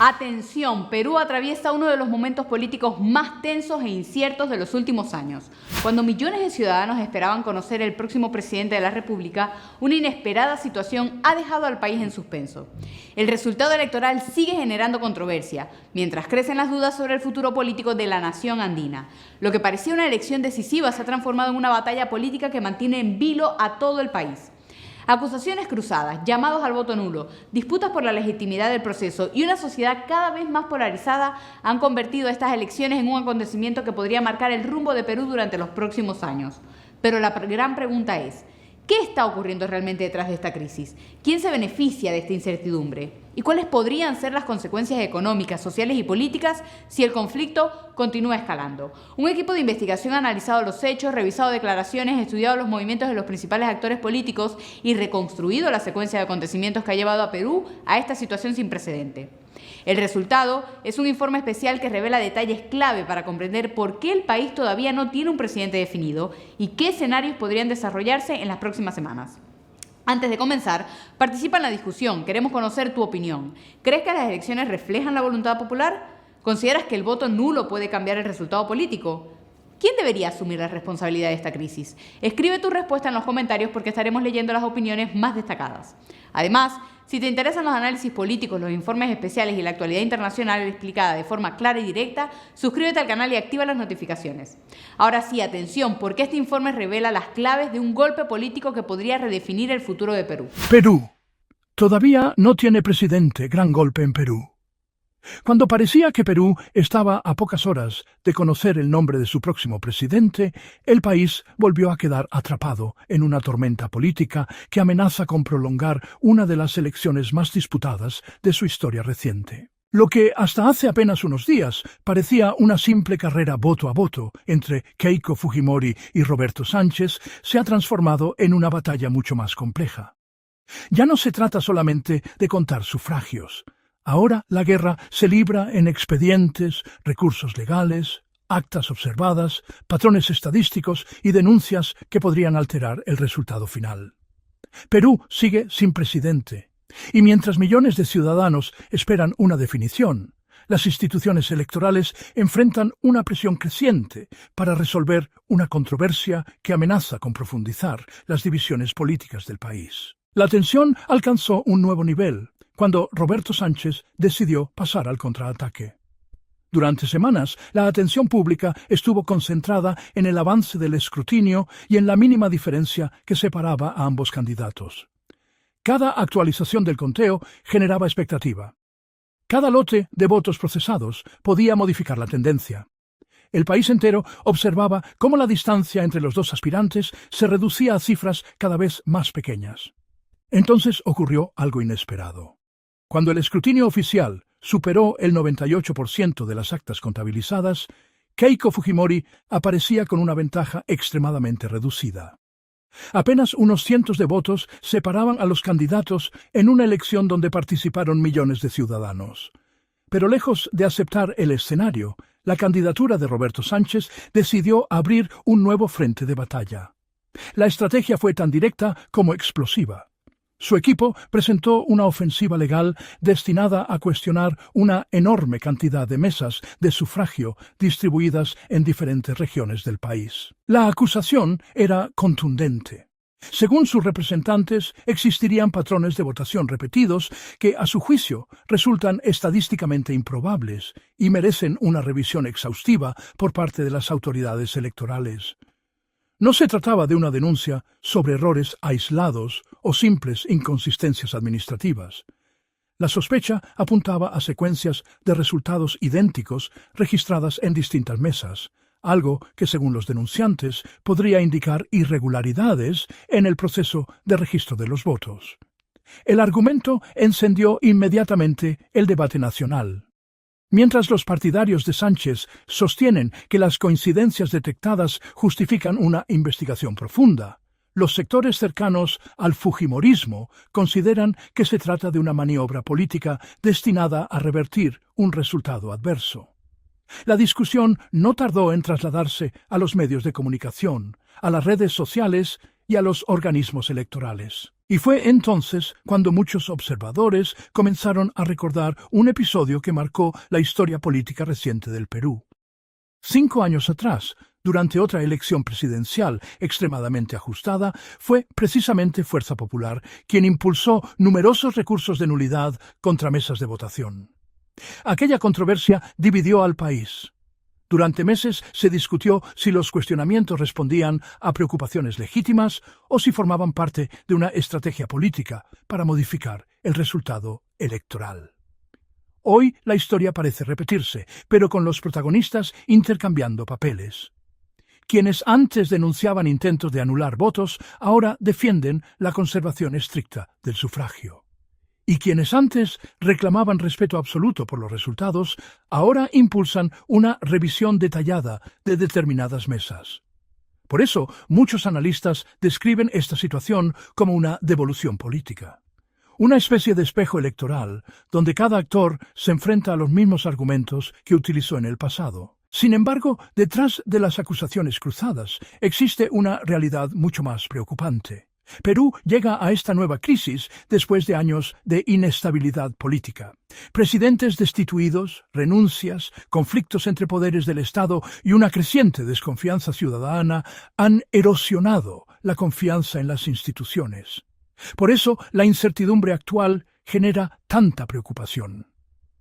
Atención, Perú atraviesa uno de los momentos políticos más tensos e inciertos de los últimos años. Cuando millones de ciudadanos esperaban conocer el próximo presidente de la República, una inesperada situación ha dejado al país en suspenso. El resultado electoral sigue generando controversia, mientras crecen las dudas sobre el futuro político de la nación andina. Lo que parecía una elección decisiva se ha transformado en una batalla política que mantiene en vilo a todo el país. Acusaciones cruzadas, llamados al voto nulo, disputas por la legitimidad del proceso y una sociedad cada vez más polarizada han convertido estas elecciones en un acontecimiento que podría marcar el rumbo de Perú durante los próximos años. Pero la gran pregunta es, ¿qué está ocurriendo realmente detrás de esta crisis? ¿Quién se beneficia de esta incertidumbre? ¿Y cuáles podrían ser las consecuencias económicas, sociales y políticas si el conflicto continúa escalando? Un equipo de investigación ha analizado los hechos, revisado declaraciones, estudiado los movimientos de los principales actores políticos y reconstruido la secuencia de acontecimientos que ha llevado a Perú a esta situación sin precedente. El resultado es un informe especial que revela detalles clave para comprender por qué el país todavía no tiene un presidente definido y qué escenarios podrían desarrollarse en las próximas semanas. Antes de comenzar, participa en la discusión. Queremos conocer tu opinión. ¿Crees que las elecciones reflejan la voluntad popular? ¿Consideras que el voto nulo puede cambiar el resultado político? ¿Quién debería asumir la responsabilidad de esta crisis? Escribe tu respuesta en los comentarios porque estaremos leyendo las opiniones más destacadas. Además, si te interesan los análisis políticos, los informes especiales y la actualidad internacional explicada de forma clara y directa, suscríbete al canal y activa las notificaciones. Ahora sí, atención, porque este informe revela las claves de un golpe político que podría redefinir el futuro de Perú. Perú. Todavía no tiene presidente. Gran golpe en Perú. Cuando parecía que Perú estaba a pocas horas de conocer el nombre de su próximo presidente, el país volvió a quedar atrapado en una tormenta política que amenaza con prolongar una de las elecciones más disputadas de su historia reciente. Lo que hasta hace apenas unos días parecía una simple carrera voto a voto entre Keiko Fujimori y Roberto Sánchez se ha transformado en una batalla mucho más compleja. Ya no se trata solamente de contar sufragios. Ahora la guerra se libra en expedientes, recursos legales, actas observadas, patrones estadísticos y denuncias que podrían alterar el resultado final. Perú sigue sin presidente, y mientras millones de ciudadanos esperan una definición, las instituciones electorales enfrentan una presión creciente para resolver una controversia que amenaza con profundizar las divisiones políticas del país. La tensión alcanzó un nuevo nivel cuando Roberto Sánchez decidió pasar al contraataque. Durante semanas, la atención pública estuvo concentrada en el avance del escrutinio y en la mínima diferencia que separaba a ambos candidatos. Cada actualización del conteo generaba expectativa. Cada lote de votos procesados podía modificar la tendencia. El país entero observaba cómo la distancia entre los dos aspirantes se reducía a cifras cada vez más pequeñas. Entonces ocurrió algo inesperado. Cuando el escrutinio oficial superó el 98% de las actas contabilizadas, Keiko Fujimori aparecía con una ventaja extremadamente reducida. Apenas unos cientos de votos separaban a los candidatos en una elección donde participaron millones de ciudadanos. Pero lejos de aceptar el escenario, la candidatura de Roberto Sánchez decidió abrir un nuevo frente de batalla. La estrategia fue tan directa como explosiva. Su equipo presentó una ofensiva legal destinada a cuestionar una enorme cantidad de mesas de sufragio distribuidas en diferentes regiones del país. La acusación era contundente. Según sus representantes, existirían patrones de votación repetidos que, a su juicio, resultan estadísticamente improbables y merecen una revisión exhaustiva por parte de las autoridades electorales. No se trataba de una denuncia sobre errores aislados o simples inconsistencias administrativas. La sospecha apuntaba a secuencias de resultados idénticos registradas en distintas mesas, algo que, según los denunciantes, podría indicar irregularidades en el proceso de registro de los votos. El argumento encendió inmediatamente el debate nacional. Mientras los partidarios de Sánchez sostienen que las coincidencias detectadas justifican una investigación profunda, los sectores cercanos al fujimorismo consideran que se trata de una maniobra política destinada a revertir un resultado adverso. La discusión no tardó en trasladarse a los medios de comunicación, a las redes sociales y a los organismos electorales. Y fue entonces cuando muchos observadores comenzaron a recordar un episodio que marcó la historia política reciente del Perú. 5 años atrás, durante otra elección presidencial extremadamente ajustada, fue precisamente Fuerza Popular quien impulsó numerosos recursos de nulidad contra mesas de votación. Aquella controversia dividió al país. Durante meses se discutió si los cuestionamientos respondían a preocupaciones legítimas o si formaban parte de una estrategia política para modificar el resultado electoral. Hoy la historia parece repetirse, pero con los protagonistas intercambiando papeles. Quienes antes denunciaban intentos de anular votos, ahora defienden la conservación estricta del sufragio. Y quienes antes reclamaban respeto absoluto por los resultados, ahora impulsan una revisión detallada de determinadas mesas. Por eso, muchos analistas describen esta situación como una devolución política. Una especie de espejo electoral, donde cada actor se enfrenta a los mismos argumentos que utilizó en el pasado. Sin embargo, detrás de las acusaciones cruzadas existe una realidad mucho más preocupante. Perú llega a esta nueva crisis después de años de inestabilidad política. Presidentes destituidos, renuncias, conflictos entre poderes del Estado y una creciente desconfianza ciudadana han erosionado la confianza en las instituciones. Por eso, la incertidumbre actual genera tanta preocupación.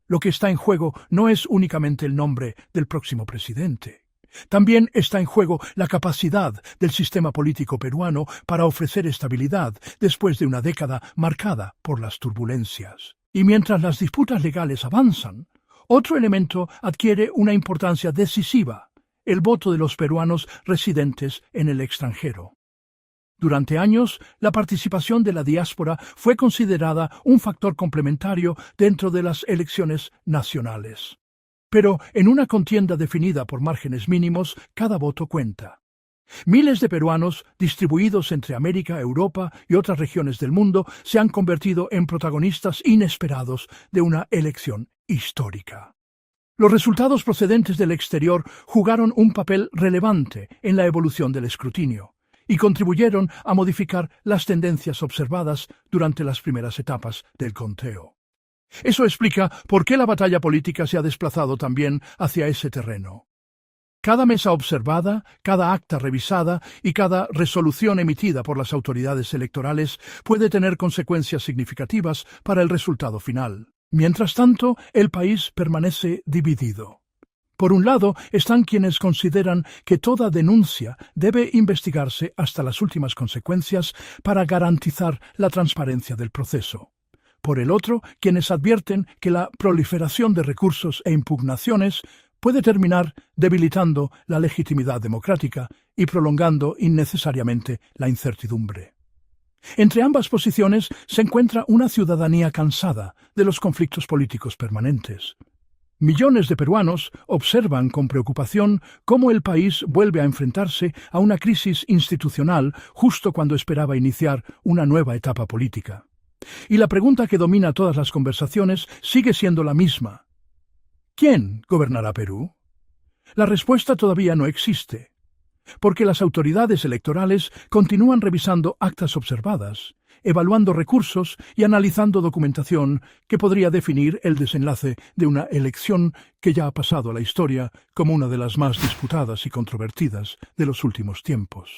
Lo que está en juego no es únicamente el nombre del próximo presidente. También está en juego la capacidad del sistema político peruano para ofrecer estabilidad después de una década marcada por las turbulencias. Y mientras las disputas legales avanzan, otro elemento adquiere una importancia decisiva: el voto de los peruanos residentes en el extranjero. Durante años, la participación de la diáspora fue considerada un factor complementario dentro de las elecciones nacionales. Pero en una contienda definida por márgenes mínimos, cada voto cuenta. Miles de peruanos, distribuidos entre América, Europa y otras regiones del mundo, se han convertido en protagonistas inesperados de una elección histórica. Los resultados procedentes del exterior jugaron un papel relevante en la evolución del escrutinio y contribuyeron a modificar las tendencias observadas durante las primeras etapas del conteo. Eso explica por qué la batalla política se ha desplazado también hacia ese terreno. Cada mesa observada, cada acta revisada y cada resolución emitida por las autoridades electorales puede tener consecuencias significativas para el resultado final. Mientras tanto, el país permanece dividido. Por un lado, están quienes consideran que toda denuncia debe investigarse hasta las últimas consecuencias para garantizar la transparencia del proceso. Por el otro, quienes advierten que la proliferación de recursos e impugnaciones puede terminar debilitando la legitimidad democrática y prolongando innecesariamente la incertidumbre. Entre ambas posiciones se encuentra una ciudadanía cansada de los conflictos políticos permanentes. Millones de peruanos observan con preocupación cómo el país vuelve a enfrentarse a una crisis institucional justo cuando esperaba iniciar una nueva etapa política. Y la pregunta que domina todas las conversaciones sigue siendo la misma: ¿quién gobernará Perú? La respuesta todavía no existe, porque las autoridades electorales continúan revisando actas observadas, evaluando recursos y analizando documentación que podría definir el desenlace de una elección que ya ha pasado a la historia como una de las más disputadas y controvertidas de los últimos tiempos.